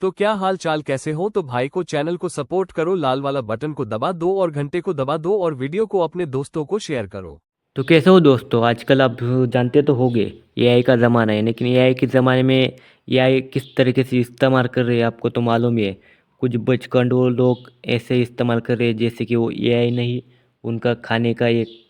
तो क्या हाल चाल, कैसे हो? तो भाई को चैनल को सपोर्ट करो, लाल वाला बटन को दबा दो और घंटे को दबा दो और वीडियो को अपने दोस्तों को शेयर करो। तो कैसे हो दोस्तों? आजकल आप जानते तो होंगे एआई का ज़माना है, लेकिन एआई के ज़माने में एआई किस तरीके से इस्तेमाल कर रहे हैं आपको तो मालूम ही है। कुछ बचकांडू लोग ऐसे इस्तेमाल कर रहे हैं जैसे कि वो एआई नहीं, उनका खाने का एक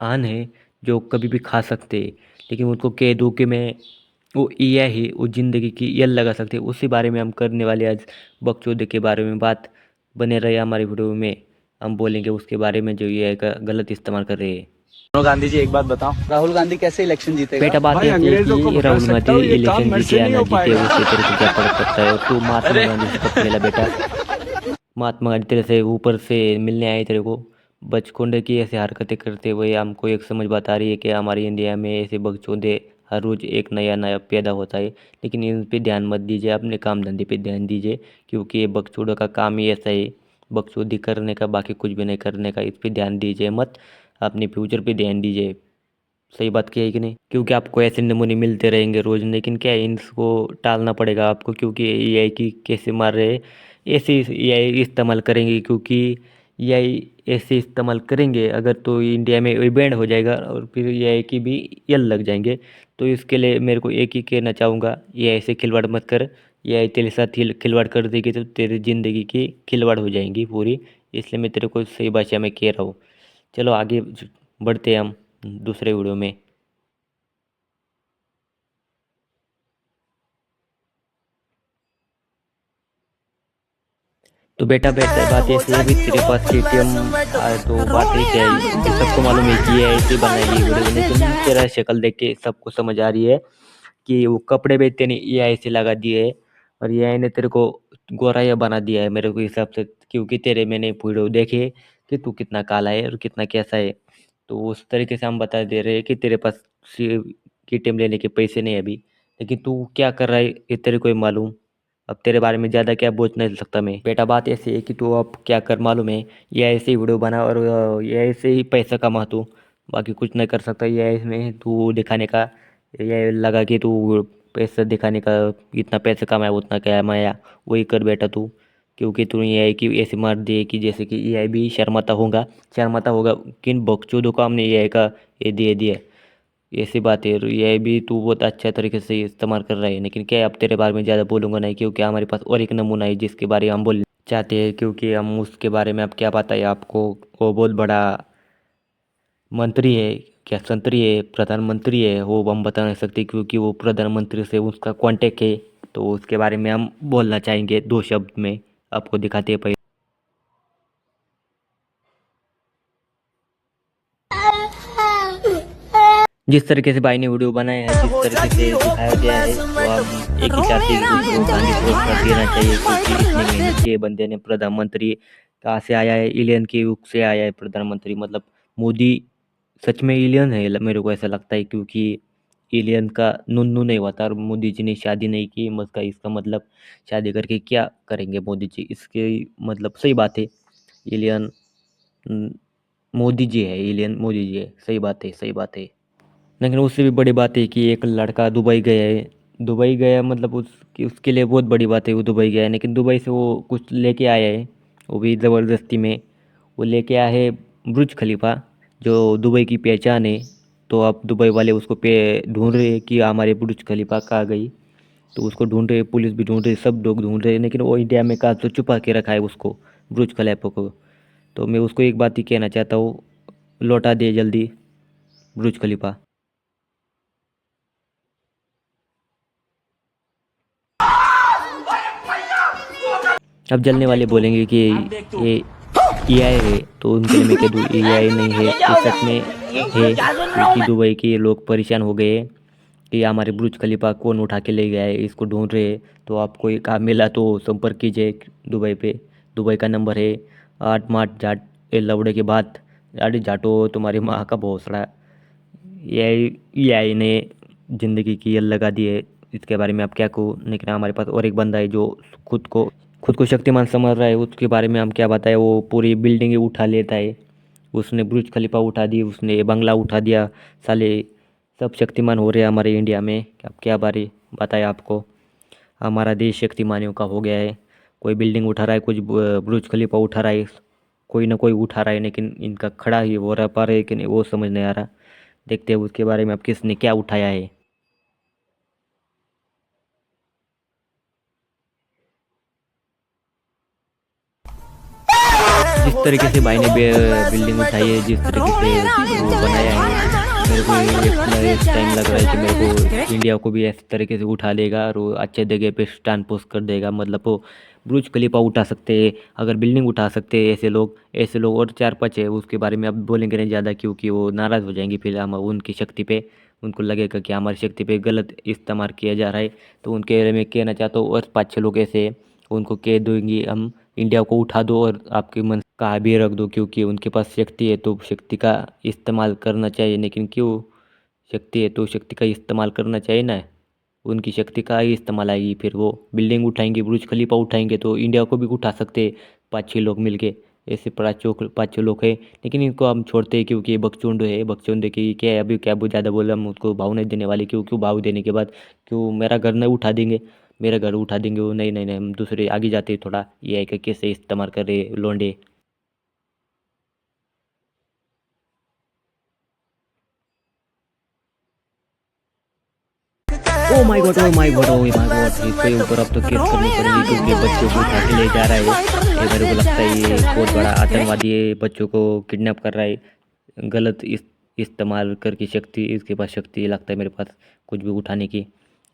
आन है जो कभी भी खा सकते हैं। लेकिन उनको कह दूँ कि मैं वो एआई है, वो ज़िंदगी की यल लगा सकते हैं। उसी बारे में हम करने वाले आज बकचोदी के बारे में बात। बने रहे हमारी वीडियो में, हम बोलेंगे उसके बारे में जो एआई का गलत इस्तेमाल कर रहे हैं। राहुल गांधी जी, एक बात बताओ, राहुल गांधी कैसे इलेक्शन जीतेगा? बेटा बात भाई ऐसी है अंग्रेजों को कि भगा राहुल सकता गांधी हूँ, ये काम इलेक्शन मेरे जीते से या नहीं ना हो जीते पाएगा। उससे तेरे को क्या फर्क पड़ता है? और तू महात्मा अरे गांधी से कब मिला बेटा? महात्मा गांधी तेरे से ऊपर से मिलने आए तेरे को? बचकोंडे की ऐसी हरकतें करते हुए हमको एक समझ बात आ रही है कि हमारी इंडिया में ऐसे बकचोदे हर रोज़ एक नया नया पैदा होता है। लेकिन इन पे ध्यान मत दीजिए, अपने काम धंधे पे ध्यान दीजिए, क्योंकि ये बकचोदों का काम ही ऐसा है, बकचोदी करने का, बाकी कुछ भी नहीं करने का। इस पे ध्यान दीजिए मत, अपने फ्यूचर पे ध्यान दीजिए। सही बात की है कि नहीं? क्योंकि आपको ऐसे नमूने मिलते रहेंगे रोज, लेकिन क्या है, इनको टालना पड़ेगा आपको, क्योंकि एआई की कैसे मार रहे हैं, ऐसे एआई इस्तेमाल करेंगे। क्योंकि एआई ऐसे इस्तेमाल करेंगे अगर तो इंडिया में बैंड हो जाएगा और फिर एआई की भी यल लग जाएंगे। तो इसके लिए मेरे को एक ही कहना चाहूँगा, एआई से खिलवाड़ मत कर। एआई तेरे साथ खिलवाड़ कर देगी तो तेरी ज़िंदगी की खिलवाड़ हो जाएंगी पूरी। इसलिए मैं तेरे को सही भाषा में कह रहा हूँ। चलो आगे बढ़ते हैं हम दूसरे वीडियो में। तो बेटा बेटा बात ऐसी है, अभी तेरे पास केटीएम तो बात ही क्या है कि सबको मालूम है कि ये ऐसे बनाई ये वीडियो, लेकिन तेरा शक्ल देख के सबको समझ आ रही है कि वो कपड़े भी तेने एआई से लगा दिए है, और एआई ने तेरे को गोराया बना दिया है मेरे को हिसाब से। क्योंकि तेरे मैंने वीडियो देखे कि तू कितना काला है और कितना कैसा है। तो उस तरीके से हम बता दे रहे हैं कि तेरे पास केटीएम लेने के पैसे नहीं है अभी, लेकिन तू क्या कर रहा है ये तेरे को ही मालूम। अब तेरे बारे में ज़्यादा क्या बोल नहीं सकता मैं। बेटा बात ऐसी है कि तू अब क्या कर मालूम है, ये ऐसे ही वीडियो बना और ये ऐसे ही पैसा कमा तू, बाकी कुछ नहीं कर सकता। ये इसमें तू दिखाने का, ये लगा कि तू पैसा दिखाने का, इतना पैसा कमाया उतना कमाया, वही कर बेटा तू। क्योंकि तूने एआई की ऐसे मार दिए कि जैसे कि एआई भी शर्माता होगा किन बकचोदों को हमने एआई का ये दे दिया। ऐसी बात है, ये भी तू बहुत अच्छा तरीके से इस्तेमाल कर रहा है। लेकिन क्या है, अब तेरे बारे में ज़्यादा बोलूँगा नहीं, क्योंकि हमारे पास और एक नमूना है जिसके बारे में हम बोलना चाहते हैं। क्योंकि हम उसके बारे में अब क्या पता है आपको, वो बहुत बड़ा मंत्री है, क्या संतरी है, प्रधानमंत्री है, वो हम बता नहीं सकते क्योंकि वो प्रधानमंत्री से उसका कांटेक्ट है। तो उसके बारे में हम बोलना चाहेंगे दो शब्द में, आपको दिखाते हैं। जिस तरीके से भाई ने वीडियो बनाया है, जिस तरीके से दिखाया गया है, तो हम एक ही चाहते हैं कि उसको गांधी पुरस्कार देना चाहिए। क्योंकि इतनी मेहनत की है बंदे ने। प्रधानमंत्री कहाँ से आया है? एलियन के युग से आया है प्रधानमंत्री। मतलब मोदी सच में एलियन है, मेरे को ऐसा लगता है। क्योंकि एलियन का नुन्नू नहीं हुआ था और मोदी जी ने शादी नहीं की, इसका मतलब शादी करके क्या करेंगे मोदी जी? इसके मतलब सही बात है, एलियन मोदी जी है, एलियन मोदी जी है। सही बात है, सही बात है। लेकिन उससे भी बड़ी बात है कि एक लड़का दुबई गया है। दुबई गया मतलब उसके लिए बहुत बड़ी बात है, वो दुबई गया है। लेकिन दुबई से वो कुछ लेके आया है, वो भी ज़बरदस्ती में। वो लेके आया है बुर्ज खलीफा, जो दुबई की पहचान है। तो अब दुबई वाले उसको पे ढूंढ रहे हैं कि हमारे बुर्ज खलीफा कहाँ गई। तो उसको ढूंढ रहे हैं, पुलिस भी ढूंढ रही है, सब लोग ढूंढ रहे हैं। लेकिन वो इंडिया में कहा तो छुपा के रखा है उसको, बुर्ज खलीफा को। तो मैं उसको एक बात ही कहना चाहता हूँ, लौटा दे जल्दी बुर्ज खलीफा। अब जलने वाले बोलेंगे कि ये एआई है, तो उनके लिए मैं कह दूँ एआई नहीं है, ये सच में है। क्योंकि दुबई के लोग परेशान हो गए कि हमारे बुर्ज खलीफा कौन उठा के ले गया है, इसको ढूंढ रहे हैं। तो आपको ये काम मिला तो संपर्क कीजिए दुबई पे। दुबई का नंबर है 8 मार्च 8 ए लवड़े के बाद। अरे जाटो तुम्हारी माँ का भोसड़ा। एआई ने ज़िंदगी की ये लगा दी है, इसके बारे में आप क्या कहूँ। लेकिन हमारे पास और एक बंदा है जो खुद को शक्तिमान समझ रहा है, उसके बारे में हम क्या बताएं। वो पूरी बिल्डिंग उठा लेता है, उसने बुर्ज खलीफा उठा दी, उसने बंगला उठा दिया। साले सब शक्तिमान हो रहे हैं हमारे इंडिया में। अब क्या बारे बताए आपको। हमारा देश शक्तिमानियों का हो गया है। कोई बिल्डिंग उठा रहा है, कुछ बुर्ज खलीफा उठा रहा है, कोई ना कोई उठा रहा है, लेकिन इनका खड़ा ही हो रहा पा रहे कि नहीं वो समझ नहीं आ रहा। देखते हैं उसके बारे में अब किसने क्या उठाया है। जिस तरीके से भाई ने बिल्डिंग उठाई है, जिस तरीके से वो बनाया है, मेरे को एक टाइम लग रहा है कि मेरे को इंडिया को भी ऐसे तरीके से उठा लेगा और वो अच्छे जगह पे स्टैंड पोस्ट कर देगा। मतलब वो बुर्ज खलीफा उठा सकते हैं, अगर बिल्डिंग उठा सकते हैं ऐसे लोग और 4-5 है। उसके बारे में अब बोलेंगे नहीं ज़्यादा, क्योंकि वो नाराज़ हो जाएंगे फिर हम उनकी शक्ति पे। उनको लगेगा कि हमारी शक्ति पे गलत इस्तेमाल किया जा रहा है। तो उनके बारे में कहना चाहता हूँ, और 5-6 लोग ऐसे हैं, उनको कह देंगे हम इंडिया को उठा दो और आपके मन का भी रख दो, क्योंकि उनके पास शक्ति है तो शक्ति का इस्तेमाल करना चाहिए। लेकिन क्यों, शक्ति है तो शक्ति का इस्तेमाल करना चाहिए ना। उनकी शक्ति का ही इस्तेमाल आएगी, फिर वो बिल्डिंग उठाएंगे, बुर्ज खलीफा उठाएंगे तो इंडिया को भी उठा सकते हैं 5-6 लोग मिलके। ऐसे 5-6 लोग हैं, लेकिन इनको हम छोड़ते हैं क्योंकि ये बकचोद है। बकचोद की क्या है, अभी क्या बहुत ज़्यादा बोला, हम उसको भाव नहीं देने वाले। क्यों भाव देने के बाद क्यों मेरा घर नहीं उठा देंगे, मेरा घर उठा देंगे वो। नहीं नहीं नहीं, हम दूसरे आगे जाते हैं थोड़ा। ये का कैसे इस्तेमाल कर रहे लोंडे। Oh my god, oh my god, oh my god, इसके ऊपर अब तो केस करनी पड़ेगी क्योंकि बच्चों को उठा के ले जा रहा है ये। मेरे को लगता है ये बहुत बड़ा आतंकवादी है, बच्चों को किडनैप कर रहा है गलत इस्तेमाल करके। शक्ति इसके पास शक्ति लगता है मेरे पास कुछ भी उठाने की।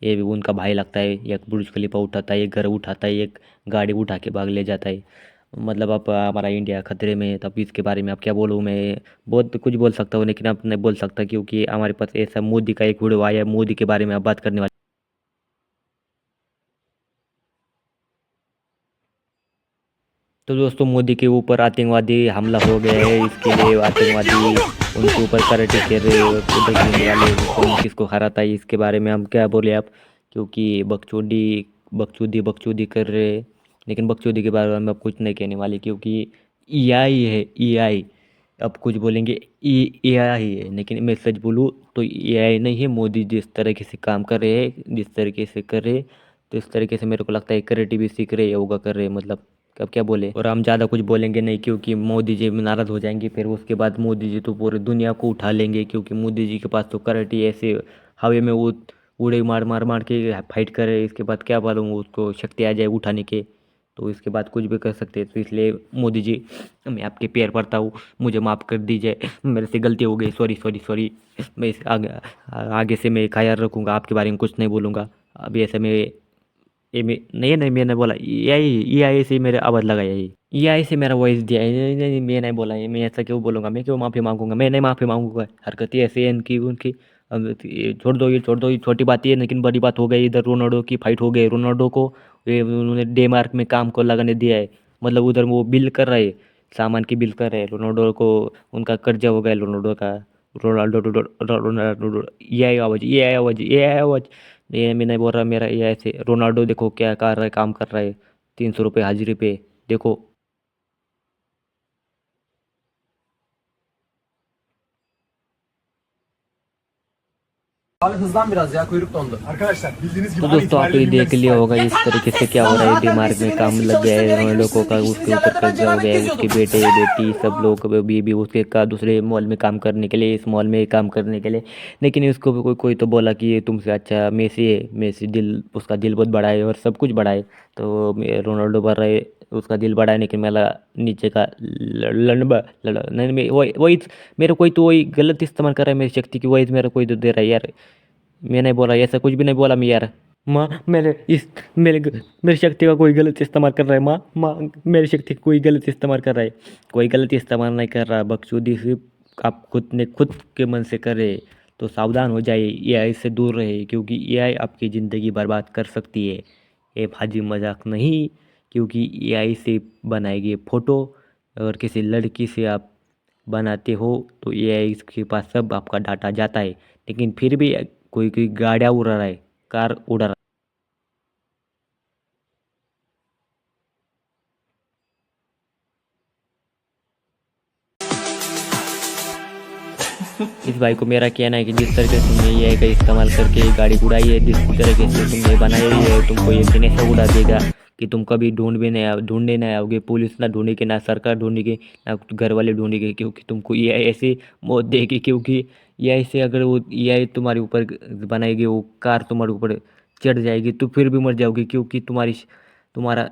ये भी उनका भाई लगता है, एक बुर्ज खलीफा उठाता है, एक घर उठाता है, एक गाड़ी उठा के भाग ले जाता है। मतलब अब हमारा इंडिया खतरे में है। तब इसके बारे में अब क्या बोलूँ मैं, बहुत कुछ बोल सकता हूँ लेकिन अब नहीं बोल सकता, क्योंकि हमारे पास ऐसा मोदी का एक वीडियो आया है, मोदी के बारे में अब बात करने वाले। तो दोस्तों, मोदी के ऊपर आतंकवादी हमला हो गया है। इसके लिए आतंकवादी उनके ऊपर कराटे कर रहे देखने वाले कौन किसको हराता है। इसके बारे में हम क्या बोले आप, क्योंकि बकचोदी बकचोदी बकचोदी कर रहे हैं। लेकिन बकचोदी के बारे में अब कुछ नहीं कहने वाले, क्योंकि एआई है, एआई। अब कुछ बोलेंगे एआई है, लेकिन मैं सच बोलूँ तो एआई नहीं है। मोदी जिस तरीके से काम कर रहे हैं, जिस तरीके से कर रहे हैं, तो इस तरीके से मेरे को लगता है कराटे भी सीख रहे हैं, योगा कर रहे हैं। मतलब अब क्या बोले, और हम ज़्यादा कुछ बोलेंगे नहीं क्योंकि मोदी जी नाराज़ हो जाएंगे। फिर उसके बाद मोदी जी तो पूरी दुनिया को उठा लेंगे, क्योंकि मोदी जी के पास तो कराटे ऐसे हवा में वो उड़े मार मार मार के फाइट करे। इसके बाद क्या मालूम उसको शक्ति आ जाए उठाने के, तो इसके बाद कुछ भी कर सकते हैं। तो इसलिए मोदी जी, मैं आपके पैर पड़ता हूँ, मुझे माफ़ कर दीजिए, मेरे से गलती हो गई, सॉरी सॉरी सॉरी। मैं आगे से मैं ख्याल रखूँगा, आपके बारे में कुछ नहीं बोलूँगा। अभी ऐसे में ये नहीं नहीं, मैंने बोला यही आई से मेरे आवाज़ लगाया, ये आई से मेरा वॉइस दिया है। नहीं नहीं, मैं नहीं बोला ये, मैं ऐसा क्यों बोलूँगा, मैं क्यों माफ़ी मांगूंगा, मैं नहीं माफ़ी मांगूंगा। हरकतें ऐसी हैं इनकी उनकी। अब ये छोड़ दो, ये छोड़ दो, ये छोटी बात है। लेकिन बड़ी बात हो गई, इधर रोनाल्डो की फाइट हो गई। रोनाल्डो को ये उन्होंने डेनमार्क में काम को लगाने दिया है। मतलब उधर वो बिल कर रहे, सामान की बिल कर रहे हैं रोनाल्डो को। उनका कर्जा हो गया रोनाल्डो का। रोनाल्डो रोनाल्डो, ये आई आवाज़, ये आई आवाज़, ये आई आवाज़। ये मैं नहीं बोल रहा, मेरा ये ऐसे रोनाल्डो देखो क्या कर रहा है, काम कर रहा है 300 रुपये हाजिरी पे, देखो। Hızlan biraz ya kuyruk dondu. Arkadaşlar bildiğiniz gibi तो an दोस्तों, आप itibariyle ये gündem देख लिया itibariyle होगा इस तरीके से क्या हो रहा है। दिमाग में काम लग गया है रोनाल्डो को का, उसके ऊपर कर्जा हो गया है, उसके बेटे बेटी सब लोग भी उसके का दूसरे मॉल में काम करने के लिए, इस मॉल में काम करने के लिए। लेकिन उसको भी कोई तो बोला कि ये तुमसे अच्छा मेसी है। मेसी दिल, उसका दिल बहुत बड़ा है और सब कुछ बड़ा है। तो रोनाल्डो बढ़ रहा है, उसका दिल बड़ा है, लेकिन मेरा नीचे का लंबा नहीं, मैं वही वही मेरे कोई तो वही गलत इस्तेमाल कर रहा है मेरी शक्ति की, वही मेरा कोई तो दे रहा है यार। मैं नहीं बोला, ऐसा कुछ भी नहीं बोला मैं यार। माँ, मेरी शक्ति का कोई गलत इस्तेमाल कर रहा है। माँ माँ, मेरी शक्ति का कोई गलत इस्तेमाल कर रहा है। कोई गलत इस्तेमाल नहीं कर रहा, बकचोदी सिर्फ आप खुद के मन से कर रहे। तो सावधान हो जाइए, एआई से दूर रहे, क्योंकि एआई आपकी ज़िंदगी बर्बाद कर सकती है। ये फाजी मजाक नहीं, क्योंकि एआई से बनाई गई फ़ोटो अगर किसी लड़की से आप बनाते हो तो एआई के पास सब आपका डाटा जाता है। लेकिन फिर भी कोई कोई गाड़ियाँ उड़ा रहा है, कार उड़ा रहा है। इस भाई को मेरा कहना है कि जिस तरीके से तुमने AI का इस्तेमाल करके गाड़ी उड़ाई है, जिस तरीके से तुमने बनाई हुई है, तुमको एक दिन ऐसा उड़ा देगा कि तुम कभी ढूंढने नहीं आओगे, पुलिस ना ढूंढेगी, ना सरकार ढूंढेगी, ना घर वाले ढूंढेंगे, क्योंकि तुमको AI ऐसे मौत देगी। क्योंकि AI से अगर वो AI तुम्हारे ऊपर बनाएगी, वो कार तुम्हारे ऊपर चढ़ जाएगी तो फिर भी मर जाओगे, क्योंकि तुम्हारा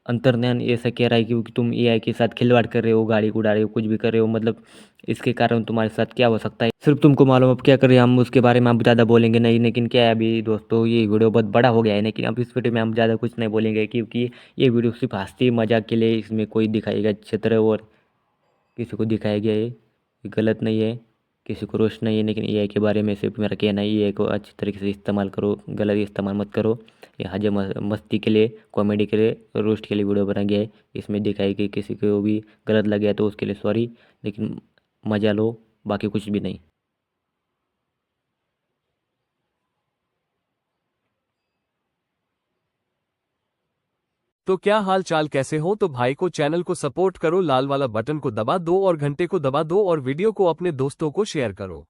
अंतर्ज्ञान ऐसा कह रहा है क्योंकि तुम AI के साथ खिलवाड़ कर रहे हो, गाड़ी को उड़ा रहे हो, कुछ भी कर रहे हो। मतलब इसके कारण तुम्हारे साथ क्या हो सकता है सिर्फ तुमको मालूम। अब क्या करें, हम उसके बारे में अब ज़्यादा बोलेंगे नहीं। लेकिन क्या है अभी दोस्तों, ये वीडियो बहुत बड़ा हो गया है, लेकिन अब इस वीडियो में हम ज़्यादा कुछ नहीं बोलेंगे, क्योंकि ये वीडियो सिर्फ हंसी मजाक के लिए, इसमें कोई दिखाएगा चित्र और किसी को दिखाया गया है, ये गलत नहीं है, किसी को रोस्ट नहीं है। लेकिन AI के बारे में सिर्फ मेरा कहना है, AI को अच्छी तरीके से इस्तेमाल करो, गलत इस्तेमाल मत करो। ये हजे मस्ती के लिए, कॉमेडी के लिए, रोस्ट के लिए वीडियो बना गया है। इसमें दिखाई कि किसी को भी गलत लग गया तो उसके लिए सॉरी, लेकिन मज़ा लो, बाकी कुछ भी नहीं। तो क्या हाल चाल, कैसे हो? तो भाई को चैनल को सपोर्ट करो, लाल वाला बटन को दबा दो और घंटे को दबा दो और वीडियो को अपने दोस्तों को शेयर करो।